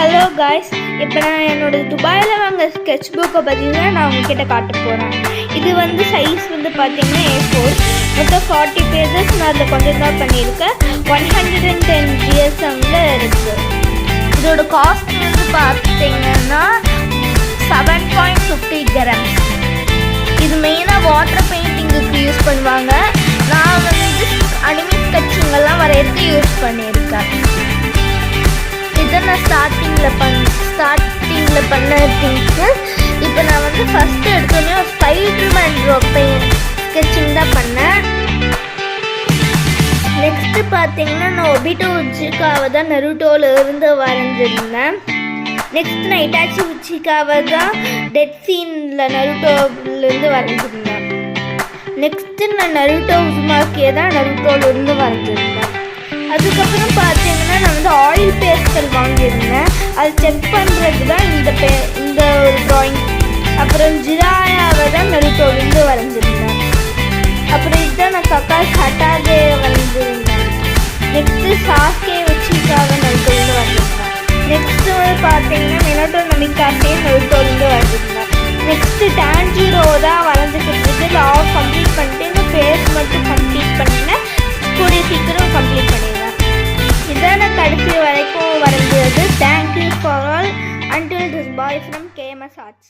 Hello guys, இப்போ நான் என்னோட துபாயில் வாங்க ஸ்கெட்ச் புக்கை பற்றி தான் நான் உங்ககிட்ட காட்ட போகிறேன். இது வந்து சைஸ் வந்து பார்த்தீங்கன்னா A4, மொத்தம் 40 பேஜஸ். நான் அதில் கொஞ்சம் தான் பண்ணியிருக்கேன். 110 GSMல இருக்குது. இதோட காஸ்ட் வந்து பார்த்தீங்கன்னா 7.50 grams. இது மெயினாக வாட்டர் பெயிண்டிங்குக்கு யூஸ் பண்ணுவாங்க. நான் வந்து அனிமி ஸ்கெட்சிங்கெல்லாம் வரையறதுக்கு யூஸ் பண்ணியிருக்கேன். இதை நான் ஸ்டார்டிங்கில் பண்ண திங்ஸு. இப்போ நான் வந்து ஃபஸ்ட்டு எடுத்தோடனே ஒரு ஸ்பைடர்மேன் ஸ்கெட்சிங் தான் பண்ணேன். நெக்ஸ்ட்டு பார்த்தீங்கன்னா நான் ஒபிட்டோ உச்சிக்காவை தான் நருட்டோவில் இருந்து வரைஞ்சிருந்தேன். நெக்ஸ்ட் நான் இட்டாச்சி உச்சிக்காவை தான் டெட் சீனில் நருட்டோவிலேருந்து வரைஞ்சிருந்தேன். நெக்ஸ்ட்டு நான் நருட்டோ உசுமாக்கியை தான் நருட்டோவிலேருந்து வரைஞ்சிருந்தேன். அதுக்கப்புறம் பார்த்தீங்கன்னா நான் வந்து ஆயில் பேஸ்டல் வாங்கியிருந்தேன். அது செக் பண்ணுறது தான் இந்த ஒரு ட்ராயிங். அப்புறம் ஜிராயாவை தான் நருட்டோவிலேருந்து வரைஞ்சிருந்தேன். அப்புறம் இதுதான் நான் கக்காஸ் ஹட்டாகே வரைஞ்சிருந்தேன். நெக்ஸ்ட்டு சாஸ்கே உச்சிக்காவை நருட்டோவிலேருந்து வரைஞ்சிருந்தேன். நெக்ஸ்ட்டு பார்த்தீங்கன்னா மினோட்டோ நமிகாசே நருட்டோவிலேருந்து வரைஞ்சிருந்தேன். நெக்ஸ்ட்டு டான்ஜிரோ தான் வரைஞ்சிக்கிட்டு இருக்கு. ஆஃப் கம்ப்ளீட் பண்ணிட்டு இந்த ஃபேஸ் மட்டும் கம்ப்ளீட் பண்ணினேன். கூடிய சீக்கிரம் கம்ப்ளீட் பண்ணிடுவேன். இதான் நான் கடைசி வரைக்கும் வரைஞ்சது. Thank you for all. Until this, bye from KMS Arts.